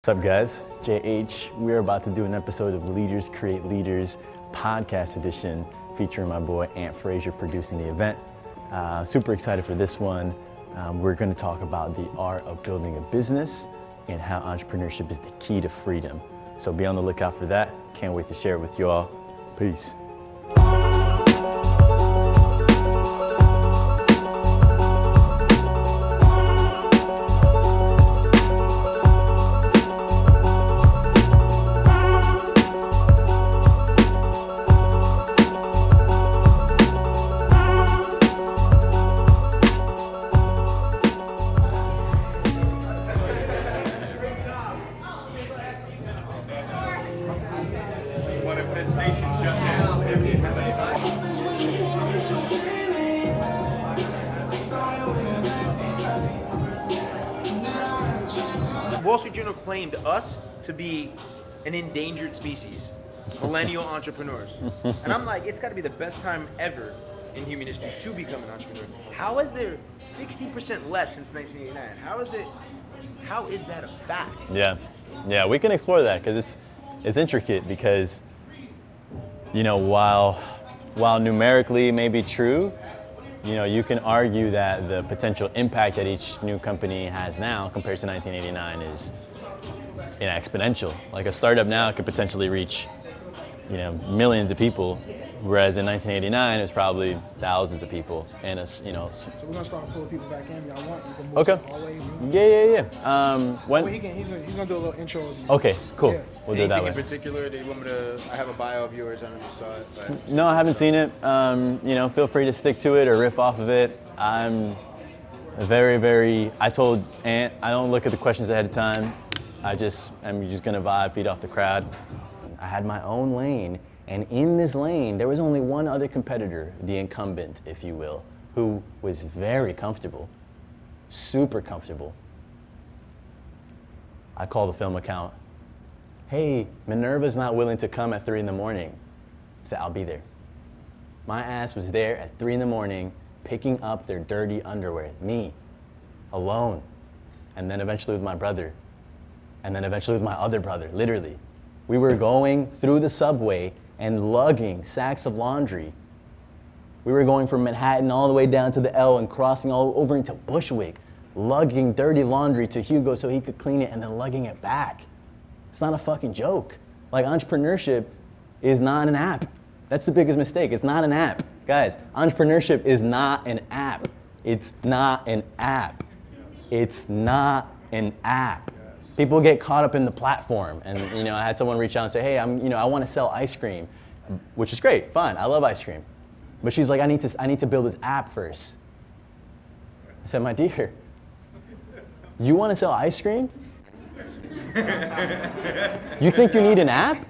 What's up, guys? JH. We're about to do an episode of Leaders Create Leaders podcast edition featuring my boy Ant Frazier producing the event. Super excited for this one. We're going to talk about the art of building a business and how entrepreneurship is the key to freedom. So be on the lookout for that. Can't wait to share it with you all. Peace. Wall Street Journal claimed us to be an endangered species, millennial entrepreneurs. And I'm like, it's got to be the best time ever in human history to become an entrepreneur. How is there 60% less since 1989? How is that a fact? Yeah, we can explore that because it's intricate because, you know, while numerically may be true, you know, you can argue that the potential impact that each new company has now compared to 1989 is, you know, exponential. Like a startup now could potentially reach, you know, millions of people, whereas in 1989 it's probably thousands of people. And it's, you know. So we're gonna start pulling people back in. Y'all want? You can move Okay. some hallways. Yeah. Well, he's gonna do a little intro. Okay, cool. Yeah. We'll do it that Anything way. in particular that you want me to? I have a bio of yours. I just saw it. But. No, I haven't seen it. You know, feel free to stick to it or riff off of it. I'm I told Ant, I don't look at the questions ahead of time. I'm just gonna vibe, feed off the crowd. I had my own lane, and in this lane, there was only one other competitor, the incumbent, if you will, who was very comfortable, super comfortable. I call the film account. Hey, Minerva's not willing to come at 3 in the morning. I said, I'll be there. My ass was there at 3 in the morning, picking up their dirty underwear, me, alone. And then eventually with my brother. And then eventually with my other brother, literally. We were going through the subway and lugging sacks of laundry. We were going from Manhattan all the way down to the L and crossing all over into Bushwick, lugging dirty laundry to Hugo so he could clean it and then lugging it back. It's not a fucking joke. Like, entrepreneurship is not an app. That's the biggest mistake. It's not an app. Guys, entrepreneurship is not an app. It's not an app. It's not an app. People get caught up in the platform. And, you know, I had someone reach out and say, hey, I want to sell ice cream, which is great, fine. I love ice cream. But she's like, I need to build this app first. I said, my dear, you want to sell ice cream? You think you need an app?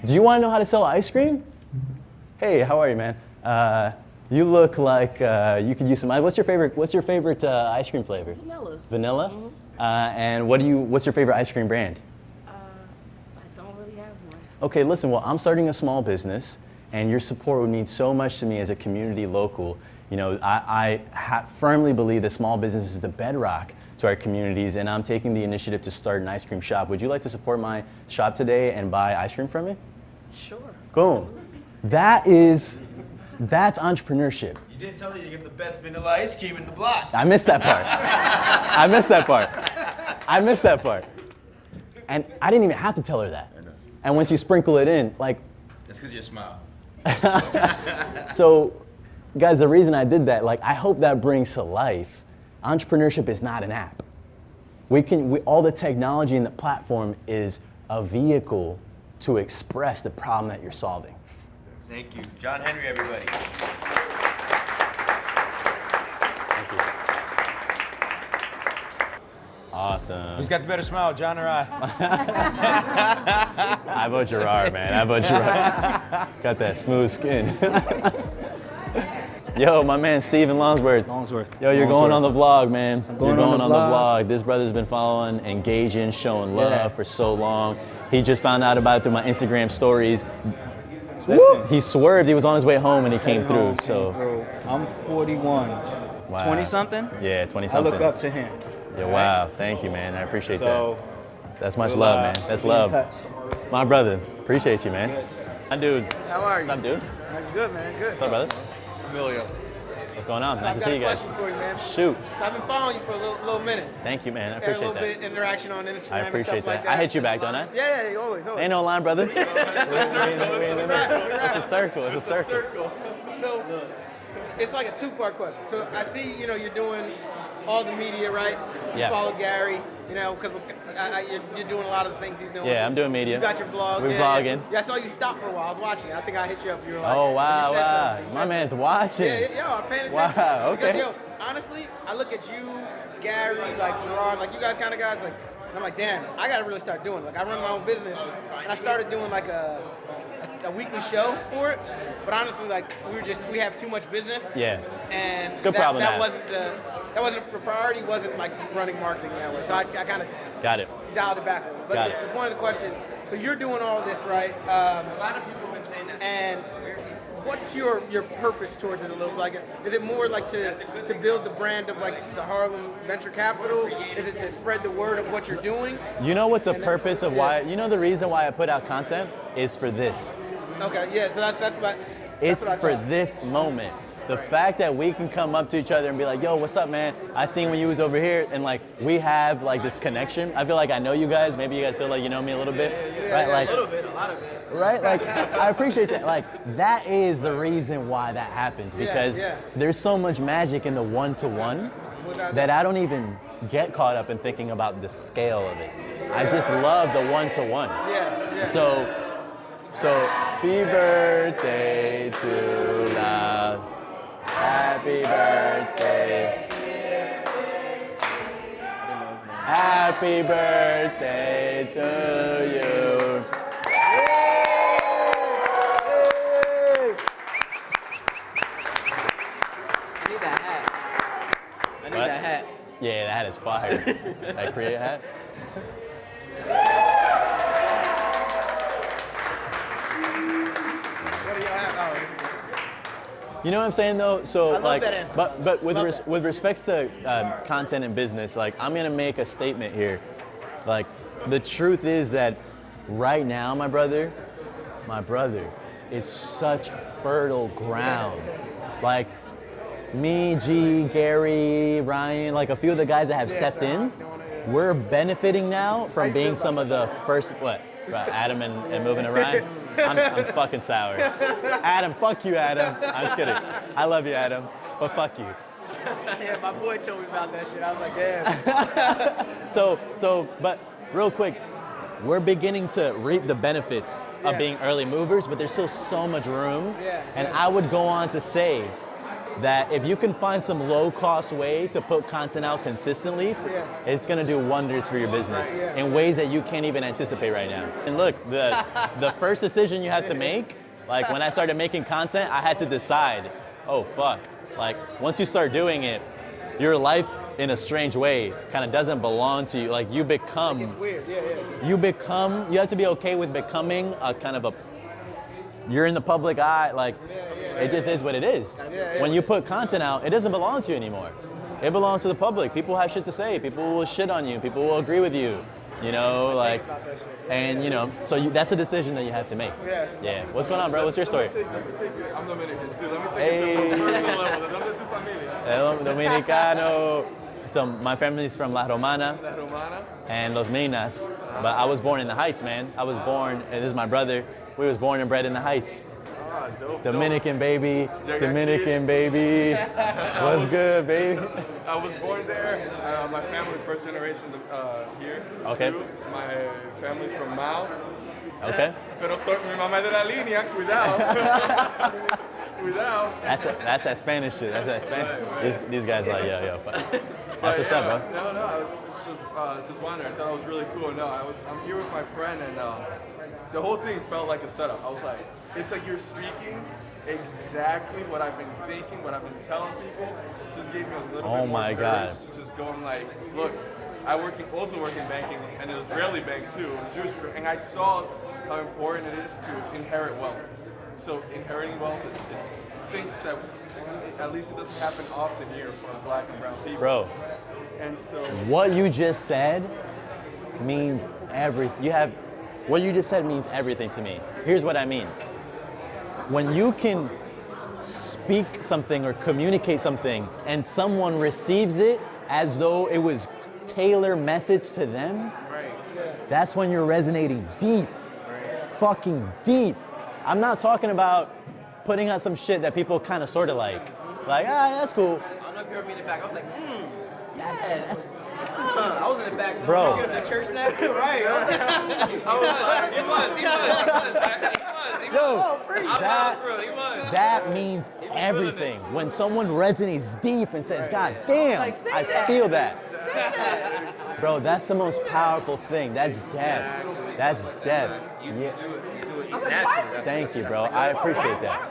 Do you want to know how to sell ice cream? Hey, how are you, man? You look like you could use some. What's your favorite ice cream flavor? Vanilla. Vanilla? Mm-hmm. And what's your favorite ice cream brand? I don't really have one. Okay, listen, well, I'm starting a small business, and your support would mean so much to me as a community local. You know, I firmly believe that small business is the bedrock to our communities, and I'm taking the initiative to start an ice cream shop. Would you like to support my shop today and buy ice cream from me? Sure. Boom. That's entrepreneurship. You didn't tell me you give the best vanilla ice cream in the block. I missed that part. And I didn't even have to tell her that. And once you sprinkle it in, like. That's because you smile. So, guys, the reason I did that, like, I hope that brings to life, entrepreneurship is not an app. All the technology in the platform is a vehicle to express the problem that you're solving. Thank you. John Henry, everybody. Awesome. Who's got the better smile, John or I? I vote Gerard, man. I vote Gerard. Got that smooth skin. Yo, my man Steven Longsworth. Yo, you're going on the vlog, man. You're going on the vlog. This brother's been following, engaging, showing love for so long. He just found out about it through my Instagram stories. He swerved. He was on his way home and he came through. So I'm 41. Wow. 20 something? Yeah, 20 I something. look up to him. Yeah, wow. Thank you, man. I appreciate So, that. That's much we'll, love, man. That's be in love. touch. My brother. Appreciate you, man. Good. My dude. How are you? What's up, dude? Good, man. Good. What's up, brother? Emilio. What's going on? Nice I've to got see a you guys. question for you, man. Shoot. So I've been following you for a little minute. Thank you, man. I Had a appreciate little bit that. of interaction on Instagram. I and appreciate stuff like that. I hit you back, don't I? Yeah, always. Ain't no line, brother. It's a circle. It's a circle. So it's like a two-part question. So I see, you're doing all the media, right? You Yeah. follow Gary, because you're doing a lot of the things he's doing. Yeah, I'm doing media. You got your vlog. We're yeah, vlogging. Yeah, I saw you stop for a while. I was watching it. I think I hit you up. You were like, Oh, you wow, said wow. something. You My said man's something. watching. Yeah, I'm paying attention. Wow, okay. Because, honestly, I look at you, Gary, like Gerard, like you guys kind of guys, like, and I'm like, damn, I got to really start doing it. Like, I run my own business, and I started doing like a weekly show for it. But honestly, like, we have too much business. Yeah. And It's a good problem to that have. wasn't the priority. Wasn't like running marketing that way. So I kind of Got it. dialed it back. But Got the it. point of the question. So you're doing all this, right? A lot of people have been saying that. And what's your purpose towards it a little? Like, is it more like to build the brand of like the Harlem Venture Capital? Is it to spread the word of what you're doing? You know what the And purpose of why, the reason why I put out content is for this. Okay, yeah. So that's what. It's what I for thought. this moment. The fact that we can come up to each other and be like, yo, what's up, man? I seen when you was over here, and like we have like this connection. I feel like I know you guys. Maybe you guys feel like you know me a little bit, right? Like a little bit, a lot of it. right? Like, I appreciate that. Like, that is the reason why that happens, because yeah. there's so much magic in the one-to-one Without that I don't even get caught up in thinking about the scale of it. I just love the one-to-one. Yeah. So happy birthday to love. Happy birthday. Happy birthday to you. I need that hat. I need What? that hat. Yeah, that hat is fire. That Korea hat. What do y'all have? You know what I'm saying though? So love like, that answer. but with Love that. with respects to content and business, like I'm gonna make a statement here. Like the truth is that right now, my brother, it's such fertile ground. Like me, G, Gary, Ryan, like a few of the guys that have stepped in, we're benefiting now from being some of the first, Adam and moving to Ryan? I'm fucking sour. Adam, fuck you, Adam. I'm just kidding. I love you, Adam, but fuck you. Yeah, my boy told me about that shit. I was like, damn. But real quick, we're beginning to reap the benefits of Yeah. being early movers, but there's still so much room. Yeah, And yeah. I would go on to say that if you can find some low-cost way to put content out consistently, Yeah. it's gonna do wonders for your business Right, yeah. in ways that you can't even anticipate right now. And look, the first decision you have to make, like when I started making content, I had to decide, oh fuck, like once you start doing it, your life in a strange way kind of doesn't belong to you. Like you become, It's weird. Yeah. you have to be okay with becoming a kind of you're in the public eye, like it just is what it is. Yeah. When you put content out, it doesn't belong to you anymore. It belongs to the public. People have shit to say. People will shit on you. People will agree with you. Like, About that shit. and so that's a decian that you have to make. Yeah. Yeah. What's going on, bro? What's your story? Let me take it. I'm Dominican too. Let me take Hey. it to a personal level. ¿Dónde tu familia? El Dominicano. So my family's from La Romana La Romana. and Los Minas, but I was born in the Heights, man. I was born, and this is my brother. We was born and bred in the Heights. Ah, dope. Dominican baby, Jack Dominican baby. What's good, baby? I was born there. My family, first generation here. Okay. Too. My family's from Mao. Okay. Pero mi mamá es de la línea. Cuidado. Cuidado. That's that Spanish shit. That's that Spanish. These guys are like, yo. That's what's up, bro. No, it's just wondering. I thought it was really cool. No, I'm here with my friend, and the whole thing felt like a setup. I was like, it's like you're speaking exactly what I've been thinking, what I've been telling people. Just gave me a little Oh bit more my courage God. to just go and like, look, I also work in banking, and it was Israeli bank too. It was Jewish, and I saw how important it is to inherit wealth. So inheriting wealth is things that at least it doesn't happen often here for Black and brown people. Bro, And so What you just said means everything. What you just said means everything to me. Here's what I mean. When you can speak something or communicate something and someone receives it as though it was tailor message to them, that's when you're resonating deep, fucking deep. I'm not talking about putting out some shit that people kind of sort of like, that's cool. I don't know if you heard me in the back. I was like, Yeah, that's, I was in the back. Bro. You go to the church now? Right. I was like, he was. yo, He was. that means everything. When someone resonates deep and says, God damn, I feel that. Bro, that's the most powerful thing. That's depth. That's depth. Yeah. Thank you, bro. I appreciate that.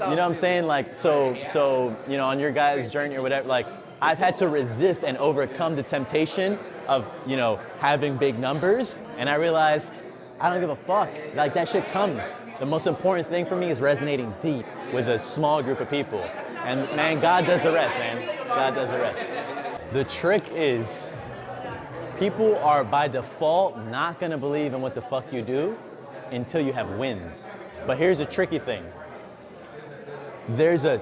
You know what I'm saying? Like, so, you know, on your guys' journey or whatever, like, I've had to resist and overcome the temptation of, you know, having big numbers. And I realized I don't give a fuck. Like, that shit comes. The most important thing for me is resonating deep with a small group of people. And man, God does the rest, man. God does the rest. The trick is, people are by default not gonna believe in what the fuck you do until you have wins. But here's the tricky thing. There's a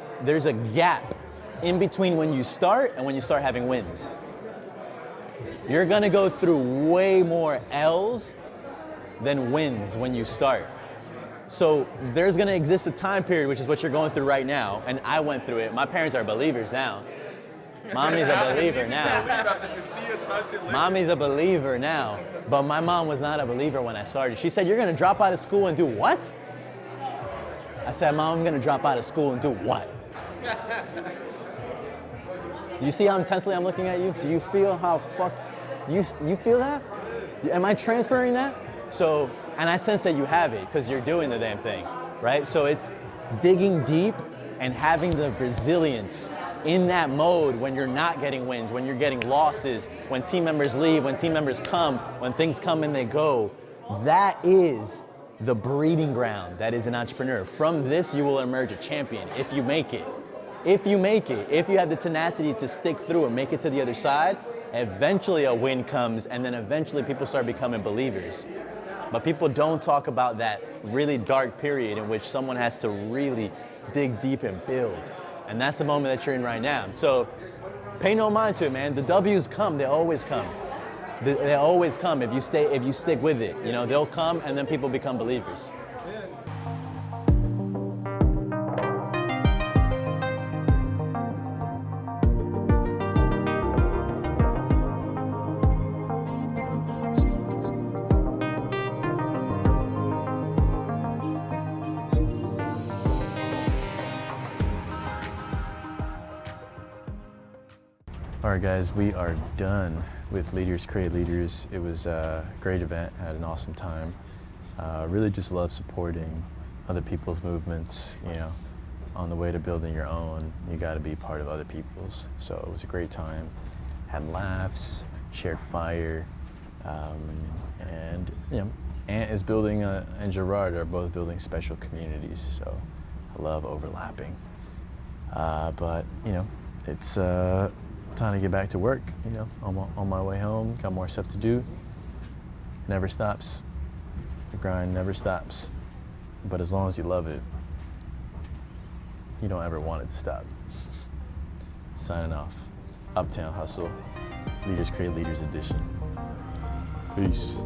gap in between when you start and when you start having wins. You're gonna go through way more L's than wins when you start. So there's gonna exist a time period, which is what you're going through right now, and I went through it. My parents are believers now. Mommy's a believer now. Mommy's a believer now, but my mom was not a believer when I started. She said, you're gonna drop out of school and do what? I said, Mom, I'm gonna drop out of school and do what? Do you see how intensely I'm looking at you? Do you feel how you feel that? Am I transferring that? So, and I sense that you have it because you're doing the damn thing, right? So it's digging deep and having the resilience in that mode when you're not getting wins, when you're getting losses, when team members leave, when team members come, when things come and they go. That is the breeding ground that is an entrepreneur. From this, you will emerge a champion if you make it. If you make it, if you have the tenacity to stick through and make it to the other side, eventually a win comes, and then eventually people start becoming believers. But people don't talk about that really dark period in which someone has to really dig deep and build. And that's the moment that you're in right now. So pay no mind to it, man. The W's come, they always come. They always come if you stick with it. You know, they'll come and then people become believers. All right, guys, we are done with Leaders Create Leaders. It was a great event, had an awesome time. Really just love supporting other people's movements, you know. On the way to building your own, you gotta be part of other people's. So it was a great time. Had laughs, shared fire, and you know, Ant is building and Gerard are both building special communities, so I love overlapping. But you know, it's time to get back to work, you know, on my way home, got more stuff to do. Never stops. The grind never stops. But as long as you love it, you don't ever want it to stop. Signing off. Uptown Hustle, Leaders Create Leaders edition. Peace.